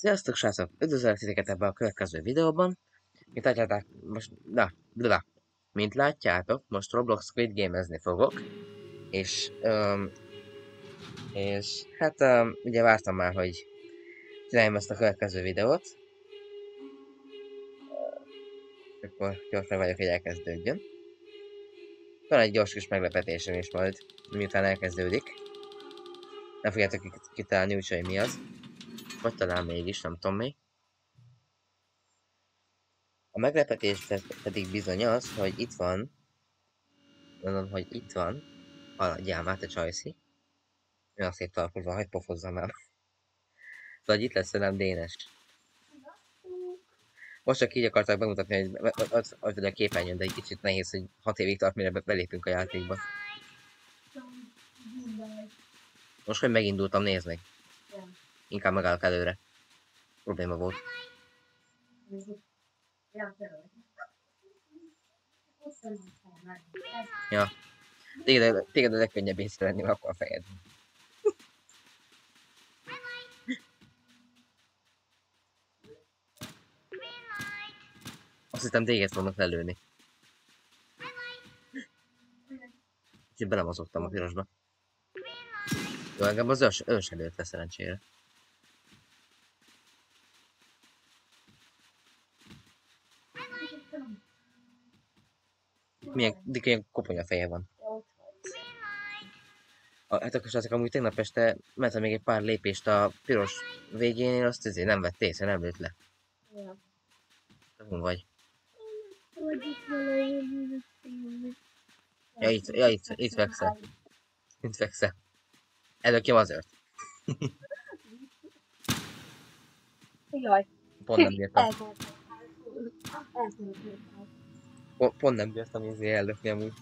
Sziasztok srácok! Üdvözlök titeket ebben a következő videóban. Mint látjátok, mint látjátok, most Roblox Squid Game-ezni fogok. És hát ugye vártam már, hogy csináljam ezt a következő videót. Akkor gyorsan vagyok, hogy elkezdődjön. Van egy gyors kis meglepetésem is majd, miután elkezdődik. Nem fogjátok kitalálni úgyse, hogy mi az. Vagy talán mégis, nem tudom még. A meglepetés pedig bizony az, hogy itt van, mondom, hogy itt van, haladjál már, te csajszi. Olyan szép tarkulva, hogy pofozzam el. Szóval itt lesz velem Dénes. Most csak így akartak bemutatni, hogy az a képernyőn, de egy kicsit nehéz, hogy 6 évig tart, mire belépünk a játékba. Most, hogy megindultam, nézd meg. Inkább megállok előre. Probléma volt. Ja. Téged a legkönnyebb észrevenni, mert akkor a fejed. Azt hittem téged fognak lelőni. Úgyhogy belemazottam a pirosba. Jó, engem az ős előtt le szerencsére. Milyen koponya feje van. Hát akkor srácok, amúgy tegnap este mentem még egy pár lépést a piros végénél, azt azért nem vett észre, nem lőtt le. Ja. Hol vagy? Ja, itt fekszel. Itt fekszel. Előkem azért. Jaj. Pont nem bírtam. Pont nem bírtam ezért ellökni amúgy.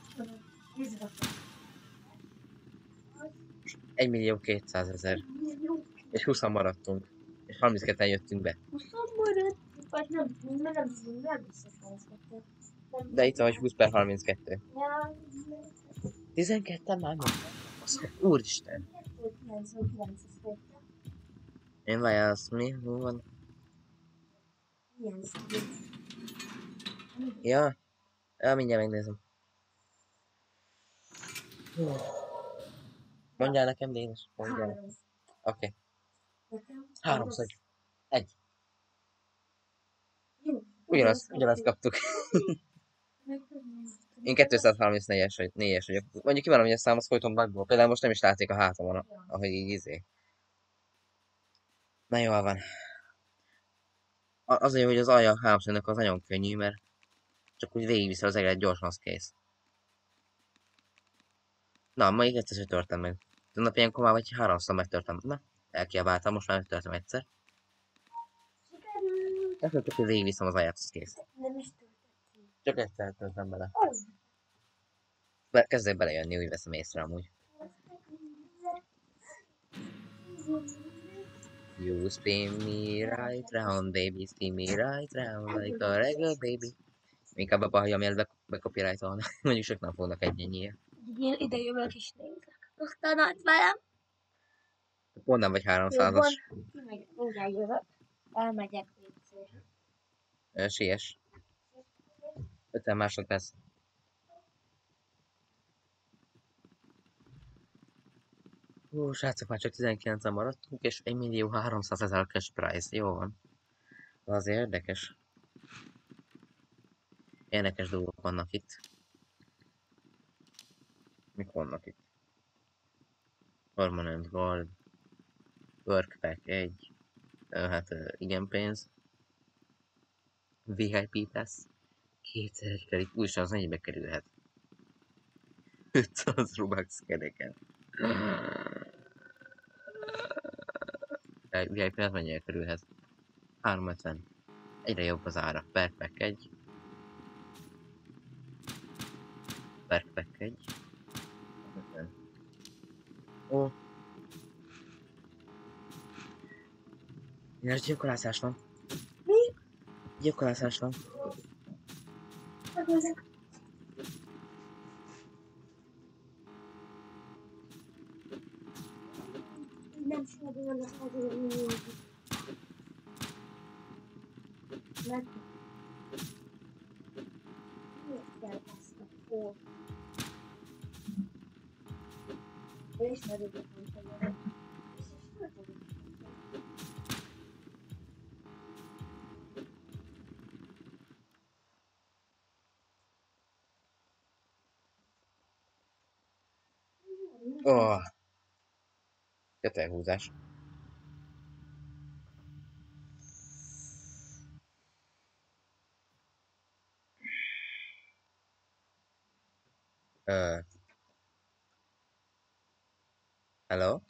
1.200.000. És 20-an maradtunk. És 32-en jöttünk be. 20 maradt? Vagy nem biztos 32. De itt van, hogy 20/32. 12-en már mondtam. Úristen. Én válasz, mi? Hol van? Ja, mindjárt megnézem. Mondjál nekem, Dénes. Mondjál. Oké. 3-szög. 1. Ugyanazt kaptuk. Én 234-es vagyok. Mondjuk kívánom, hogy a számot folyton bugból. Például most nem is látszik a hátamon, ahogy így izé. Na jól van. Azért, hogy az alja háromszögnek az nagyon könnyű, mert csak úgy végigviszel az egeret gyorsan, az kész. Na, ma így egyszer törtem meg. Tegnap ilyenkor már vagy 3-szor megtörtem. Na, elkiabáltam, most már megtörtem egyszer. Ezt csak, hogy végigviszem az alját, az kész. Csak egyszer törtem bele. Kezdek belejönni, úgy veszem észre amúgy. You spin me right round, baby, spin me right round like a regular baby. Inkább abba hagyom el becopyrightolni. Mondjuk sok nem fognak ennyiért. Igen, ide jövök is nézek. Aztán át velem. Pont nem vagy 300-as. Mindjárt jövök. Elmegyek vécére. Siess. 50 másodperc. Srácok, már csak 19-en maradtunk, és 1.300.000 cash prize. Jó van. Az érdekes. Érdekes dolgok vannak itt. Mik vannak itt? Permanent Gold. Workpack 1. Hát igen pénz. VIP Pass. 2000 pedig újság az mennyibe kerülhet? 500 Robux kereken. VIP Pass mennyire kerülhet? 350. Egyre jobb az ára. Backpack 1. Backpack 1. 50. Ó. Miért gyilkolászás van? Mi? Gyilkolászás van. Megnézek. Nem sem az Meg... Miért kell ezt a kód? Én is már időt mondtam. És nem tudom. Oh, kötélhúzás. Hello?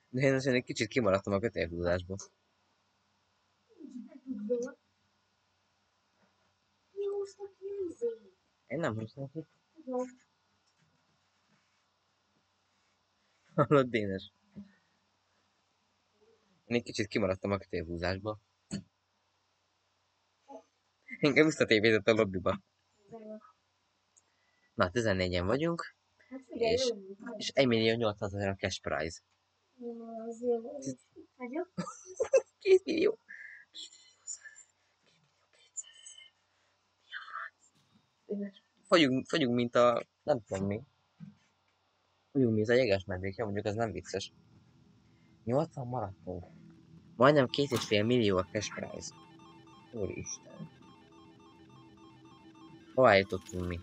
De én azért egy kicsit kimaradtam a kötélhúzásból. Mi húztak ki izét? Én nem húztam ki. Tudom. Hallod, Dénes? Én egy kicsit kimaradtam a kötélhúzásból. Inkább visszatévített a lobbyba. Na, 14-en vagyunk, Hát figyelj, és, jó. és 1.800.000 a cash prize. Azért itt vagyok. 2 millió. Fogyunk, mint a... nem tudom mi. Fogyunk, mint a jegesmedvék, jó, mondjuk ez nem vicces. 80 maradtunk. Majdnem 2,5 millió a cash prize. Úristen. Hová jutottunk mi?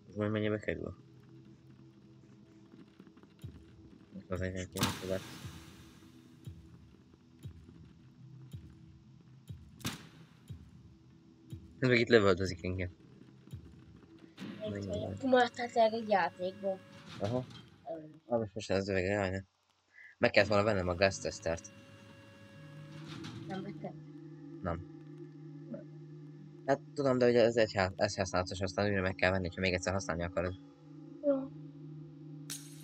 Ez majd mennyibe kerül? Az 1900. Ez meg itt lövöldözik engem. Kimaradtál egy játékból. Aha. Most ez övége, jaj, ne. Meg kellett volna vennem a gas testert. Nem vettem. Nem. Hát tudom, de ugye ez egy használatos, aztán újra meg kell venni, ha még egyszer használni akarod. Jó.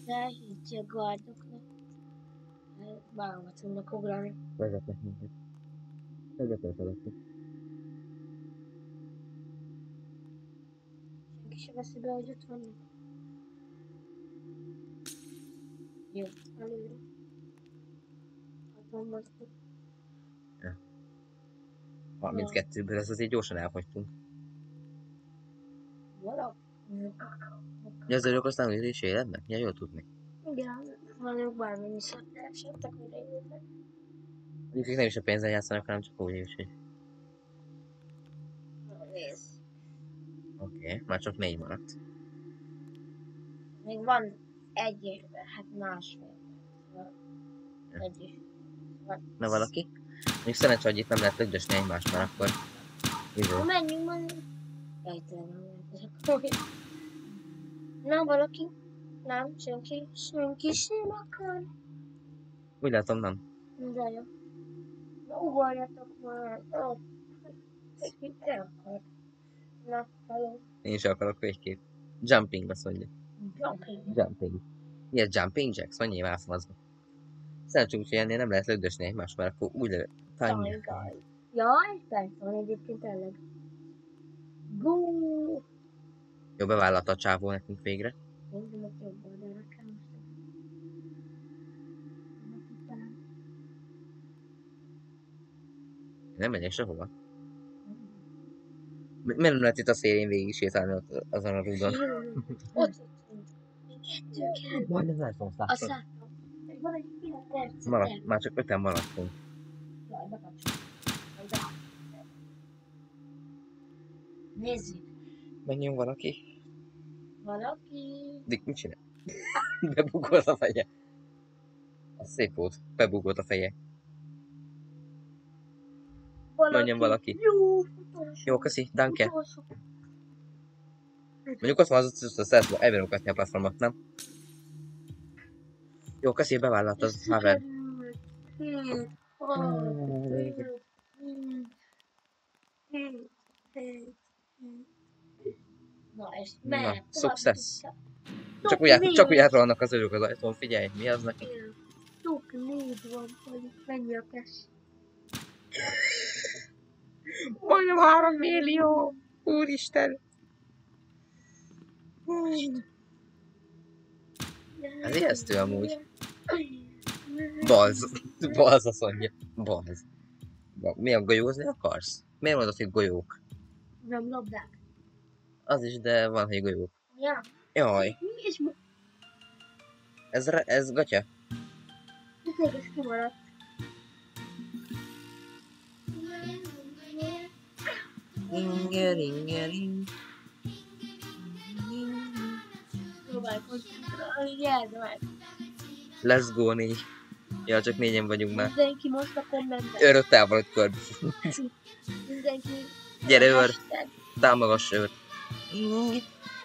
De higgy a gardoknak. Válogatónak ugrani. Vezetnek minket. Vezetnek alatt. Senki se veszi be, hogy ott vannak. Jó, előre. Hatalmas vagytok. 32-ből ez azért gyorsan elfogytunk. Valak? Ja, az örök aztán újra is élednek? Ja, jól tudni. Igen, vannak bármennyi szakra esettek, mire jönnek. Mondjuk ők nem is a pénzzel játszanak, hanem csak úgy is, hogy... Nézd. Oké, már csak 4 maradt. Még van egy és hát másfél. Szóval egy is. Van. Na valaki? Még szerencsé, hogy itt nem lehet lögdösni egymást, mert akkor... Ha menjünk, menjünk. Jaj, tényleg nem lehet. Na, valaki? Nem, senki sem akar. Úgy látom, nem. De jó. Na, ugorjatok már. Ó, te akar. Na, hello. Én is akarok végképp. Jumping, azt mondja. Jumping. Jumping. Mi a jumping jacks? Menjél már faszba. Szerencsé, hogy ennél nem lehet lögdösni egymást, mert akkor úgy lő... Jaj, jaj, persze van egyébként tényleg. Gú! Jó, bevállalta a csávó nekünk végre. Mindenek jobb oldalra kell most. Nem megyek sehova. Miért nem lehet itt a szélén végig sétálni azon a rúdon? Ott vagyunk. Kettő kell. Majdnem lehet fogsz Azt látni. láttam. Van egy 9 perc. Már csak 5-en maradtunk. Jaj, bekapcsolom. Nézzük. Menjünk valaki. Valaki. Dick, mit csinál? Bebugolt a feje. Az szép volt. Bebugolt a feje. Menjen valaki. Jó, utolsó. Jó, köszi. Danke. Utolsó. Mondjuk ott van az a szerszbe. Elbírunk a platformot, nem? Jó, köszi, bevállalt az haver. Na, és Na, mehet. success. Csak úgy átrolnak az örök az ajtón, figyelj, mi az neki? Sok négy van, hogy mennyi a cash. Majdnem 3 millió! Úristen! Ez ijesztő amúgy. Balz. Balz azt mondja. Balz. Mi a golyózni akarsz? Miért mondod, hogy golyók? Nem labdák. Az is, de van, hogy golyók. Ja. Jaj. Mi is Ez gatya? ez mégis kimaradt. Ringelingeling. Próbálj koncentrálni, gyere meg. Let's go 4. Ja, csak 4-en vagyunk már. Mindenki most a kommentben. Őröt távolod körbe. Mindenki. Gyere, őr. Hashtag. Támogass őr.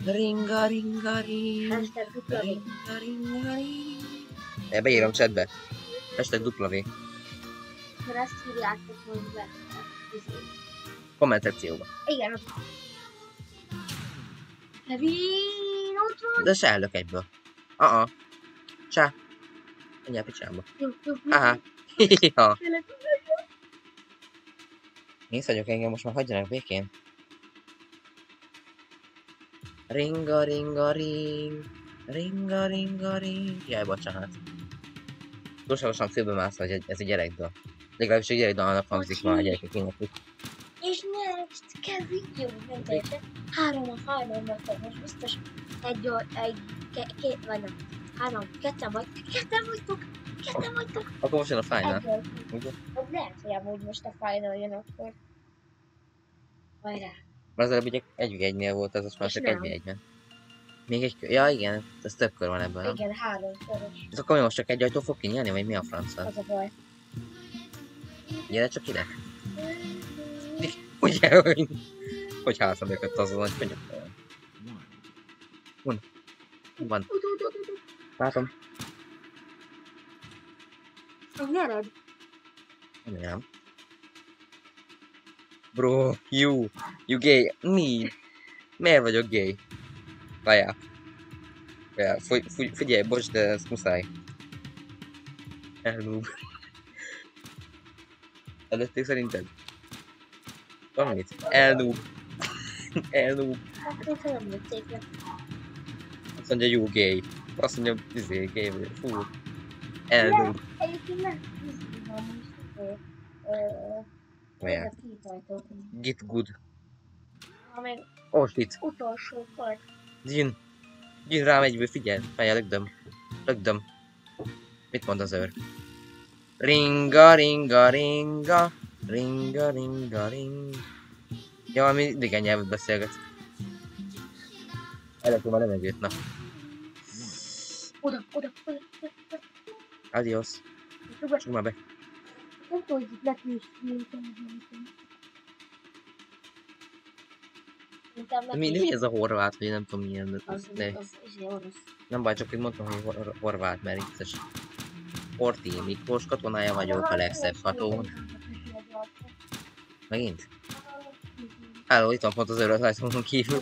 Ringa, ringa, ring. Hashtag dupla V. Ringa, ringa, ring. Beírom chatbe. Hashtag dupla V. Mert ezt írjátok most be. Komment szekcióba. Igen, ott van. Kevin, ott van. De se ellök egyből. Csá. Menjél a picsámba. Jó. Aha. Hiha. Tényleg, Én vagyok, engem most már hagyjanak békén. Ringa, ringa, ring. Ringa, ringa, ring. Jaj, bocsánat. Túlságosan félbe mászva, hogy ez egy gyerekdal. Legalábbis egy gyerekdalnak hangzik már a gyerekek éneklik. És next, Kevin, jó, nem teljesen. 3 a final most biztos két, vagy nem. 3, 2 vagytok. Akkor most jön a final. Ugye? Az lehet, hogy amúgy most a final jön akkor. Hajrá. Mert az előbb ugye 1v1-nél volt, ez most már És csak nem. 1v1-ben. Még egy kör. Ja igen, ez több kör van ebben, nem? Igen, 3 szoros. Ez akkor mi most csak egy ajtó fog kinyílni, vagy mi a franca? Az a baj. Gyere csak ide. Ugye, hogy hátra mögött azon, hogy mondjuk. Van. Látom. Nyered. Nem. Bro, you gay. Mi? Miért vagyok gay? Várjál. Figyelj, bocs, de ez muszáj. Elnúb. Előtték szerinted? Valamit? Elnúb. Elnúb. Hát én nem lőtték le. Azt mondja, you gay. Azt mondja, gay vagy. Fú. Elnúb. Egyébként nem hiszem, hogy Olyan. Kitajtok. Get good. Ha meg Oh shit. utolsó part. Jön. Jön rám egyből, figyelj. Várjál, lögdöm. Mit mond az őr? Ringa, ringa, ringa. Ringa, ringa, ring. Ja, valami idegen nyelvet beszélget. Előttem a levegőt, na. Oda. Adios. Csuk már be. Nem tudom, hogy itt neki is Mi ez a horvát, vagy nem tudom milyen. Az orosz. Nem baj, csak hogy mondtam, hogy horvát, mert itt is. Horthy Miklós katonája vagyok, a legszebb katón. Megint? Hello, itt van pont az őröt rajtomon kívül.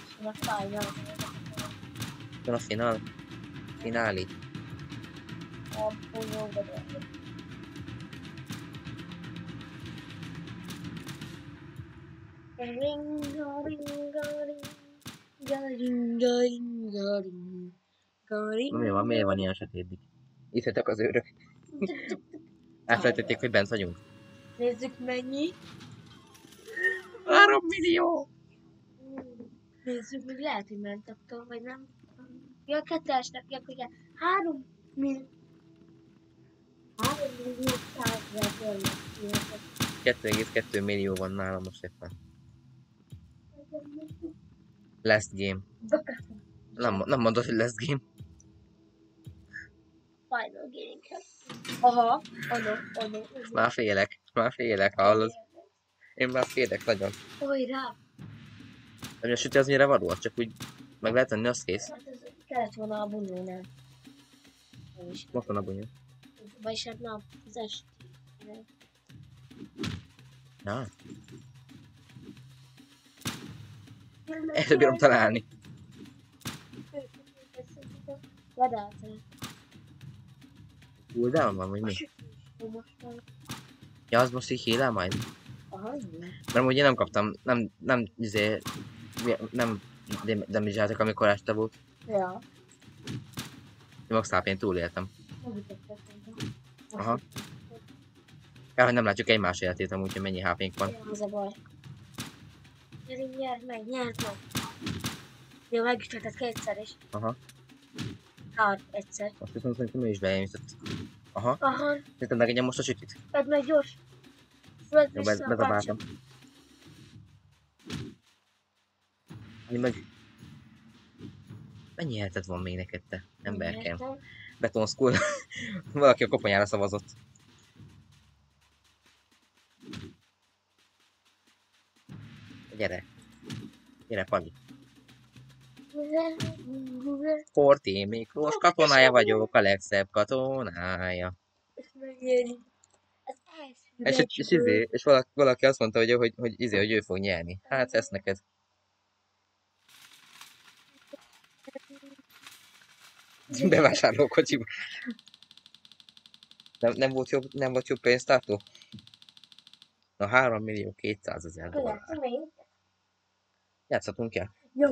Van a finál. Fináli. Miért van ilyen sötétdik? Itt jöttek az őrök. Elfelejtették, hogy bent vagyunk. Nézzük mennyi. 3 millió! Nézzük, még lehet, hogy ment attól, vagy nem. Ja, kettesnek, igen. 3 millió. 3 millió 100 000 dollár. 2,2 millió van nálam most éppen. Last game. Nem mondod, hogy last game. Final game. Aha, ano. Már félek, hallod? Én már félek nagyon. Hajrá! Nem a sütő az mire való? Csak úgy meg lehet tenni, az kész. Hát ez kellett volna a bunyónál. Most van a bunyó. Vagyis hát nem, az est. Na. Ezt bírom találni. Vadáltal. Cooldown van, vagy mi? Ja, az most így hílel majd? Aha, igen. Mert ugye nem kaptam, nem damage-eltek, amikor este volt. Ja. Max HP-n túléltem. Megütöttek engem. Aha. Kár, hogy nem látjuk egymás életét amúgy, hogy mennyi HP-nk van. Az a baj. Nyert meg. Jó, meg is csináltad kétszer is. Aha. Egyszer. Azt hiszem, hogy ő is bejelentett. Aha. Szerintem megegyem most a sütit. Vedd meg gyors. Vedd Jó, vissza a bedobáltam. Mennyi életed van még neked, te emberkem? Beton School. Valaki a koponyára szavazott. Gyere. Gyere, Pali. Forti Miklós katonája vagyok, a legszebb katonája. És valaki azt mondta, hogy ő fog nyerni. Hát ez neked. Bevásárlókocsiba. Nem volt jobb pénztartó? Na 3.200.000 dollár. Játszhatunk el? Jó.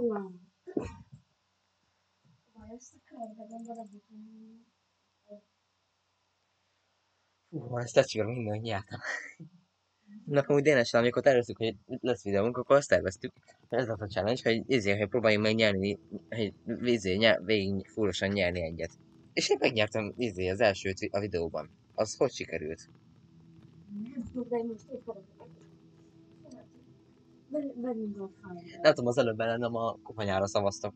Fú, ezt tetszőre minden nyertem. Nekem úgy Dénessel, amikor terveztük, hogy lesz videónk, akkor azt terveztük, hogy ez volt a challenge, hogy próbáljunk meg nyerni, hogy végig fúrosan nyerni egyet. És én megnyertem az elsőt a videóban. Az hogy sikerült? Nem tudom, az előbb nem a koponyára szavaztak,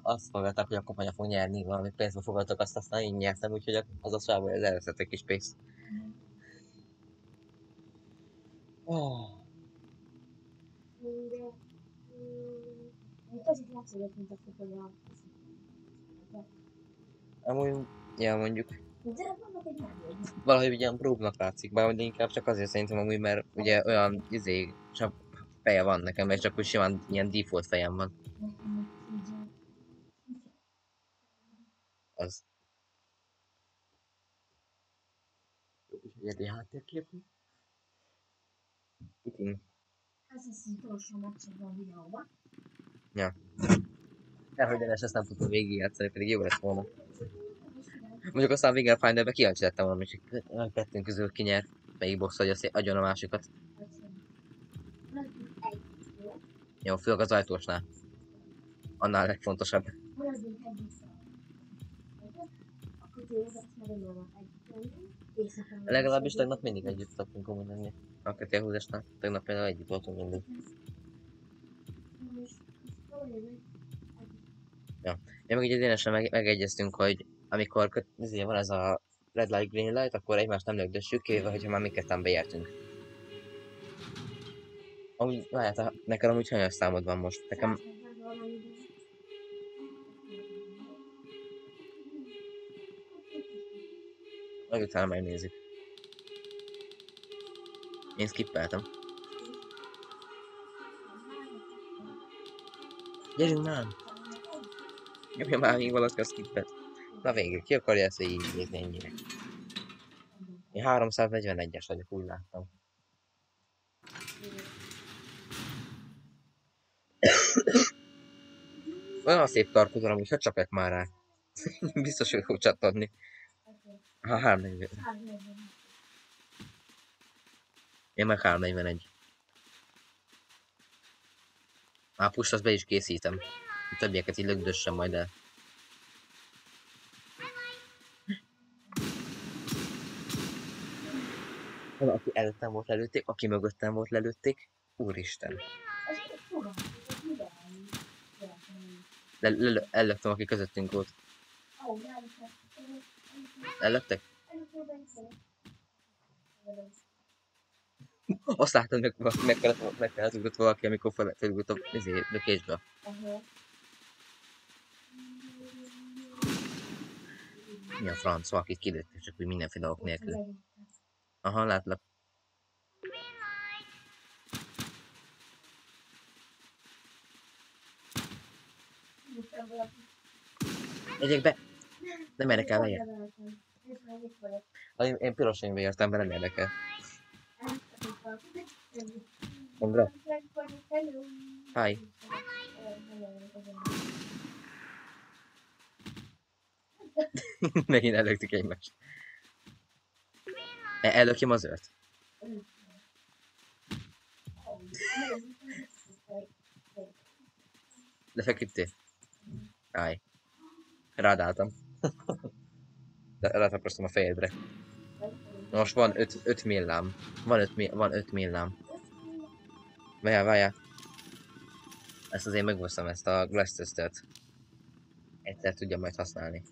azt fogadták, hogy a koponya fog nyerni, valami pénzbe fogadtak, aztán én nyertem, úgyhogy az a sáv, hogy az előszett egy kis pénzt. Amúgy, ja, mondjuk. Valahogy ilyen próbnak látszik, bár inkább csak azért szerintem amúgy, mert ugye olyan csak feje van nekem, és csak úgy simán ilyen default fejem van. Az. Egyedi háttérkép. Igen. Ez az utolsó meccsben a videóban. Ja. Elhogy ezt nem tudtam végigjátszani, pedig jó lett volna. Mondjuk aztán végül a Finderbe kíváncsi lettem volna, hogy a kettőnk közül ki nyer, melyik box, hogy azt adjon a másikat. Jó, főleg az ajtósnál. Annál legfontosabb. Legalábbis tegnap mindig együtt szoktunk komolyan. A kötélhúzásnál. Tegnap például együtt voltunk mindig. Ja. Én meg ugye Dénesen megegyeztünk, hogy amikor van ez a red light, green light, akkor egymást nem lögdössük, kivéve, hogyha már mi ketten beértünk. Amúgy, várjál, neked amúgy hanyas számod van most? Nekem... Majd utána megnézzük. Én skippeltem. Gyerünk már! Nyomja már még valaki a skippet. Na végül, ki akarja ezt végignézni ennyire? Én 341-es vagyok, úgy láttam. Olyan szép tarkod van, amúgy, hogy csapják már rá. Biztos, hogy fog csattanni. Ha 340. Én meg 341. Push, azt be is készítem. A többieket így lögdössem majd el. Aki előttem volt lelőtték, aki mögöttem volt lelőtték. Úristen. Ellöktem, aki közöttünk volt. Ellöktek? Azt látod, meg kellett ugrott valaki, amikor felugott a lökésbe. Mi a franc, valakit kilőttek, csak úgy mindenféle ok nélkül. Aha, látlak. Megyek be! Nem érdekel, megyek. Én pirosan értem be, nem érdekel. Kongra. Hi. Megint ellöktük egymást. Ellökjem az őrt. Lefeküdtél? Állj. Rád álltam. Rátaprasztom a fejedre. Most van 5 millám. Van 5 millám. Várjál. Ezt azért megveszem, ezt a glass testet. Egyszer tudja majd használni.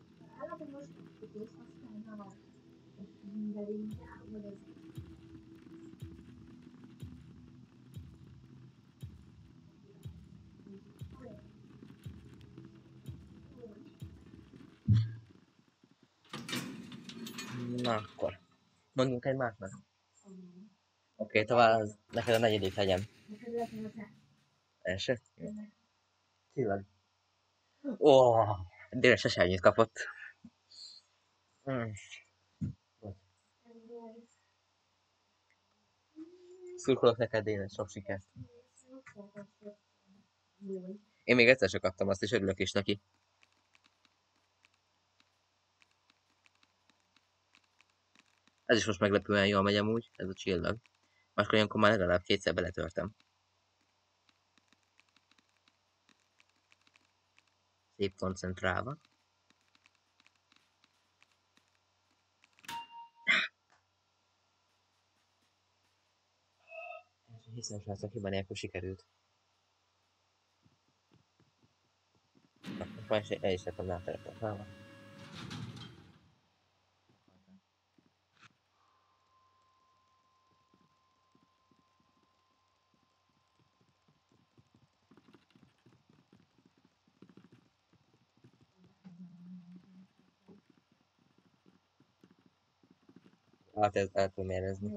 Na akkor. Mondjunk egymásnak. Oké, tovább neked a negyedik legyen. Első? Tényleg. Ó, Dénes esernyőt kapott. Szurkolok neked, Dénes, sok sikert. Én még egyszer sem kaptam azt, és örülök is neki. Ez is most meglepően jól megy amúgy, ez a csillag. Máskor ilyenkor már legalább 2-szer beletörtem. Szép koncentrálva. Hiszem, srácok, hiba nélkül sikerült. Most el is lettem ráteleportálva. Hát ez el tudom érezni.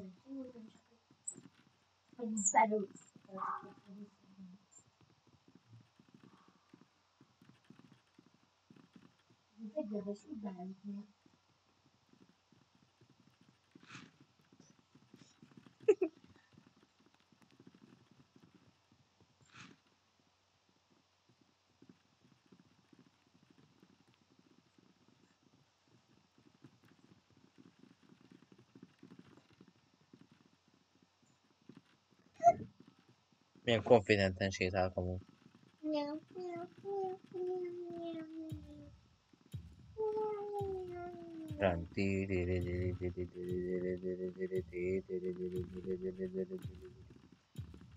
Milyen konfidenten sétálok amúgy.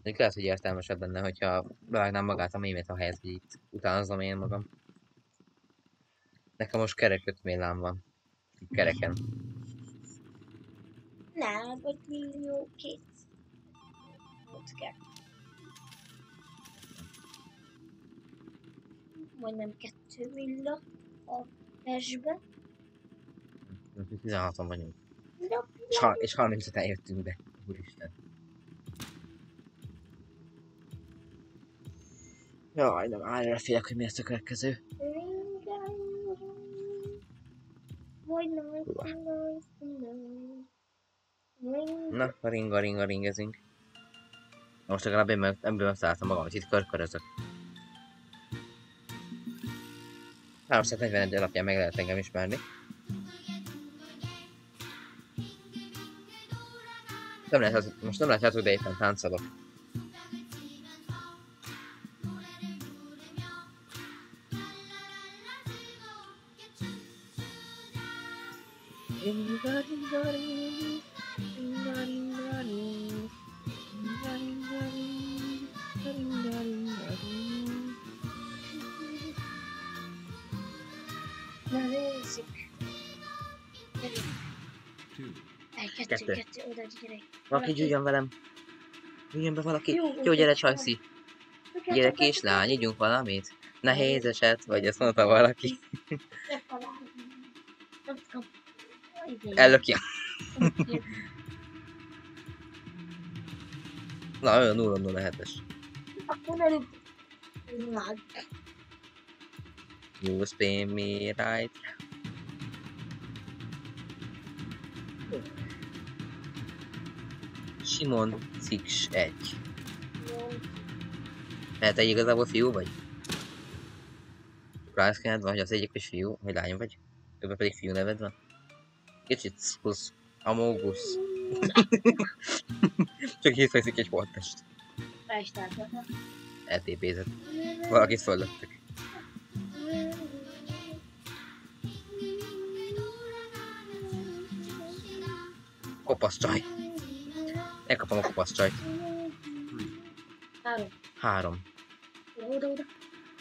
Lehet, hogy értelmesebb lenne, hogyha bevágnám magát a mémét a helyet, hogy itt utánozom én magam. Nekem most kerek 5 millám van. Kereken. Nem, 5 millió 2. Ott kell. Majdnem 2 millió a persben. 16-on vagyunk. És 35-en jöttünk be. Úristen. Jaj, nem, állj, félek, hogy mi lesz a következő. Na, ringezünk. Most legalább én ebből szálltam magam, hogy itt körkörözök. 341 alapján meg lehet engem ismerni. Most nem látjátok, de éppen táncolok. Na nézzük. Kettő, oda gyere. Valaki gyújjon velem. Gyújjon be valaki. Jó, gyere Csajci. Gyere kislány, ígyunk valamit. Nehéz eset, vagy ezt mondta valaki. Ellökje. Na, olyan 0-0-7-es. Akkor előbb. You spin me right. Simon Ciks 1. Tehát te igazából fiú vagy? Rászkálod, vagy az egyik is fiú, vagy lány vagy? Közben pedig fiú neved van. Kicsit spusz. Amogus. Csak hiszvezik egy holttest. Festáltatnak. LTP-zett. Valakit földöttek. Kopasz csaj. Elkapom a kopasz csajt. 3. 3. Oda.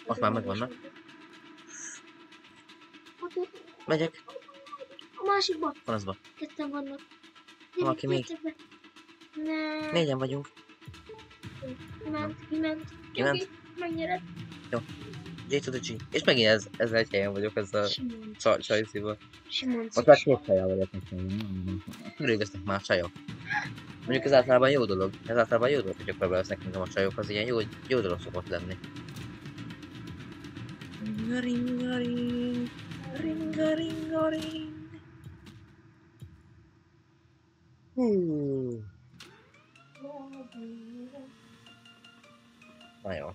Most már megvannak. Megyek. A másikba. Van azba. Ketten vannak. Valaki még. Ne. 4-en vagyunk. Kiment. Kiment? Megnyered. J to the G. És megint ezzel egy helyen vagyok, ezzel Simon. csajszíval. Simon. Most már 2 helyen vagyok. Mindig vesznek már csajok. Mondjuk ez általában jó dolog. Ez általában jó dolog, hogy akkor vesznek engem a csajok. Az ilyen jó dolog szokott lenni. Ringaring. Ringaringaring. Na jó.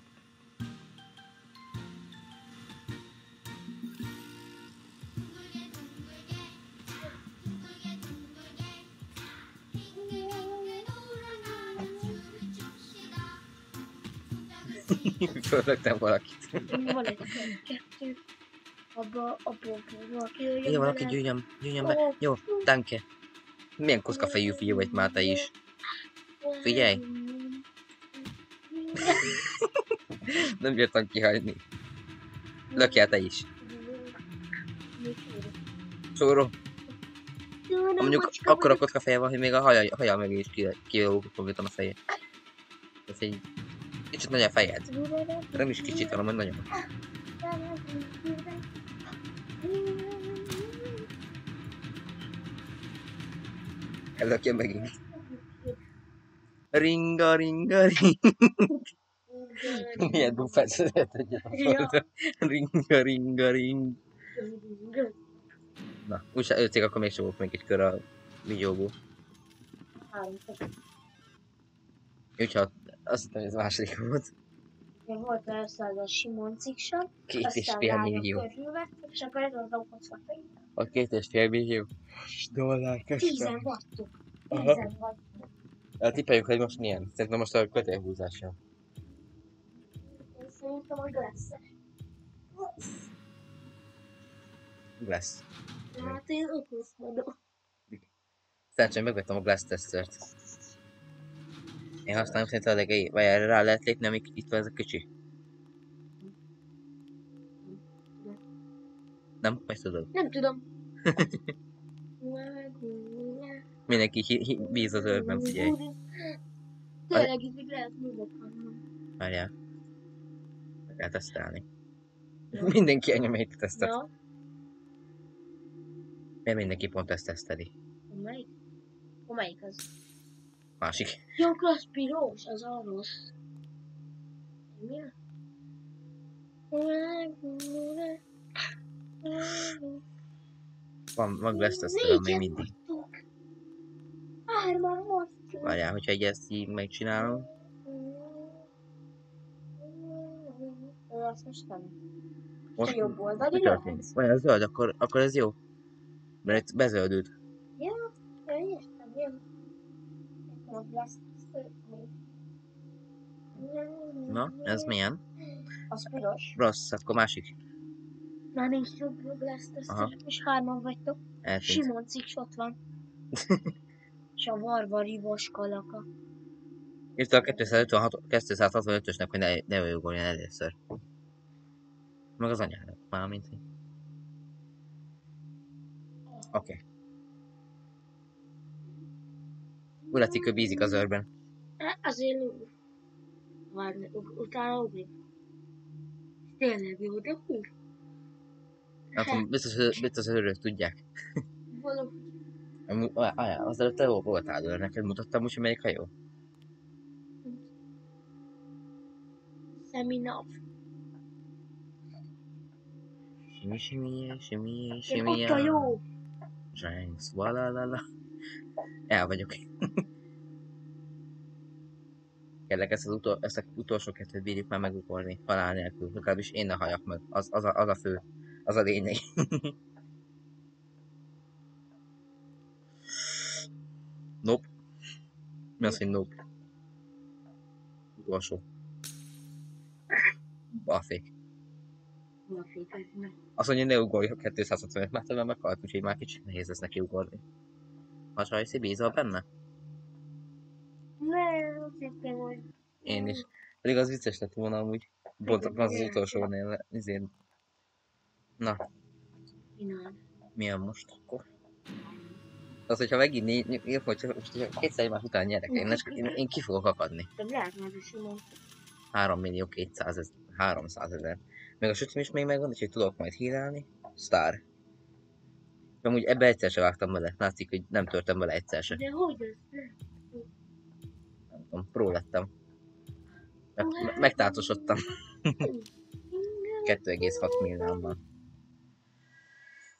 Fölöttem valakit. Van egy kettő. Abba valaki jöjjön. Jó, valaki gyűjjön be. Jó, danke. Milyen koszkafejű fiú vagy már te is. Figyelj. Nem bírtam kihagyni. Lökjál te is. Csóró. Mondjuk akkora kocka feje van, hogy még a haja meg is kilógott konkrétan a feje. Ez egy kicsit nagy a fejed. De nem is kicsit, hanem nagyon. Ellökjen megint. Ringa, ringa, ring. Milyen buffet született a földön. Ringa, ringa, ring. Na, úgyse ölték, akkor még csomók még egy kör a videóból. Úgyhogy azt hittem, hogy ez második volt. Volt először a Simon ciksa, 2,5 millió. És akkor ez az okocva. A 2,5 millió dollár köszön. 10 vagytok. 10 Aha. vagytok. Hát tippeljük, hogy most milyen. Szerintem most a kötélhúzás jön. Én szerintem, hogy lesz. Glass. Hát én okoz vagyok. Szerencsém megvettem a Glass tesztert. Én használom szerintem a legei. Vagy erre rá lehet lépni, amíg itt van ez a kicsi. Nem? Vagy tudod? Nem tudom. Mindenki bíz az őrben, figyelj. Tényleg itt még lehet múlva. Várjál. Meg kell tesztelni. Mindenki elnyomja itt a tesztet. Ja. Mert mindenki pont ezt teszteli. Melyik? Melyik az? Másik. Jó, klassz piros, az a rossz. Mi? Van Glass teszterem még mindig. Hárman vagytok. Várjál, hogyha egy ezt így megcsinálom. Azt most nem. Most A jobb oldali mi történik? Vagy ez zöld, akkor ez jó. Mert itt bezöldült. Ja, értem, jön. Most lesz. Na, ez milyen? Az piros. Rossz, akkor másik. Már nincs jobb lesz, Aha. és hárman vagytok. Eltűnt. Simon Ciks ott van. És a Varvari Vaskalaka. Írta a 265-ösnek, hogy ne ujjogoljon először. Meg az anyának, mármint. Oké. Ulatikő bízik az őrben. Azért utána ugrik. Tényleg jó, de hú. Nem tudom, biztos az őrök tudják. Valahogy. Azelőtt te voltál őr, neked mutattam úgy, hogy melyik hajó. Szeminav. Simi, Ott a jó. Zsánsz, valalala. El vagyok. Kérlek, ezt az utolsó kettőt bírjuk már megugorni, halál nélkül. Legalábbis én ne halljak meg. Az a fő. Az a lényeg. Nope. Mi az, hogy nope? Utolsó. Balfék. Ma fékeznek. Azt mondja, hogy ne ugorjak 265 méterben meghalt, úgyhogy már kicsit nehéz lesz neki ugorni. Ha Sajci, bízol benne? Ne, azt hittem, hogy... Én is. Pedig az vicces lett volna amúgy. Pont az utolsónél. Izén. Na, Csinálj. milyen most akkor? Az, hogyha megint hogyha kétszer egymás után nyerek, én ki fogok akadni. De lehet már a Simon. 3.200.000. Meg a sütim is még megvan, úgyhogy tudok majd hírálni. Sztár. Amúgy ebbe egyszer se vágtam bele. Látszik, hogy nem törtem bele egyszer se. De hogy az? Nem tudom, pró lettem. Megtátosodtam. 2,6 millióban.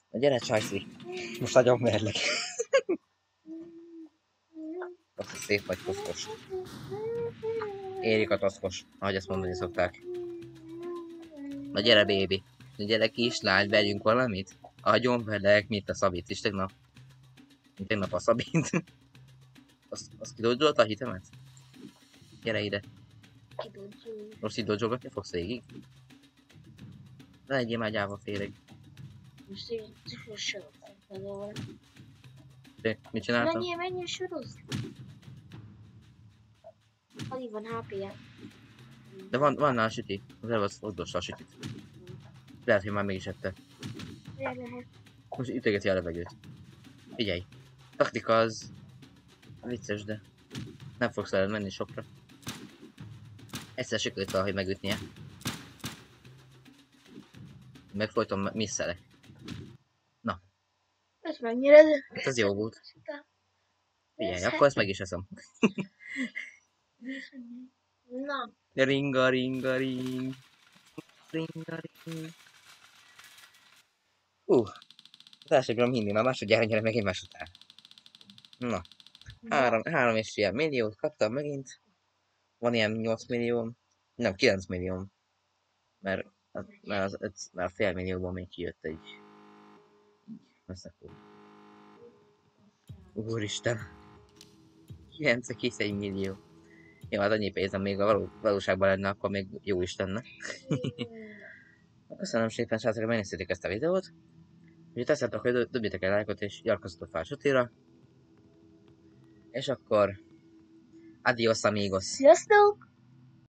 Na gyere, Csajci! Most nagyon merlek. Azt szép vagy koszkos. Érik a taszkos, ahogy ezt mondani szokták. Na gyere, bébi! Na gyere, kislány, vegyünk valamit? Agyon velek, mint a Szabit is tegnap. Mint tegnap a Szabit. Azt kidógyolod a hitemet? Gyere ide. Most így dodzsolgatni fogsz végig? Ne legyél már gyáva féreg. Most így cifros sorozat. Mit csináltam? Menjél sorozni. Alig van HP-je. De van nála süti. Az előbb oddosta a sütit. Lehet, hogy már mégis ette. Lehet. Most ütögeti a levegőt. Figyelj. Taktika az... vicces, de... nem fogsz el menni sokra. Egyszer sikerült valahogy megütnie. Meg folyton misszelek. Na. Ez mennyire? Hát ez jó volt. Figyelj, akkor ezt meg is eszem. Na. Ringa, ringa, ring. Ringa, ring. Az első gram hinni, már másodjára nyerek megint más után. Na. 3,5 milliót kaptam megint. Van ilyen 8 millió. Nem, 9 millió. Mert már fél millióban még kijött egy... összekó. Úristen. 9,1 millió. Jó, hát annyi pénzem még a valóságban lenne, akkor még jó is lenne. Köszönöm szépen, srácok, hogy megnéztétek ezt a videót. Úgyhogy tesszátok, hogy dobjátok el lájkot és iratkozzatok fel a Sutira. És akkor... Adios amigos! Sziasztok!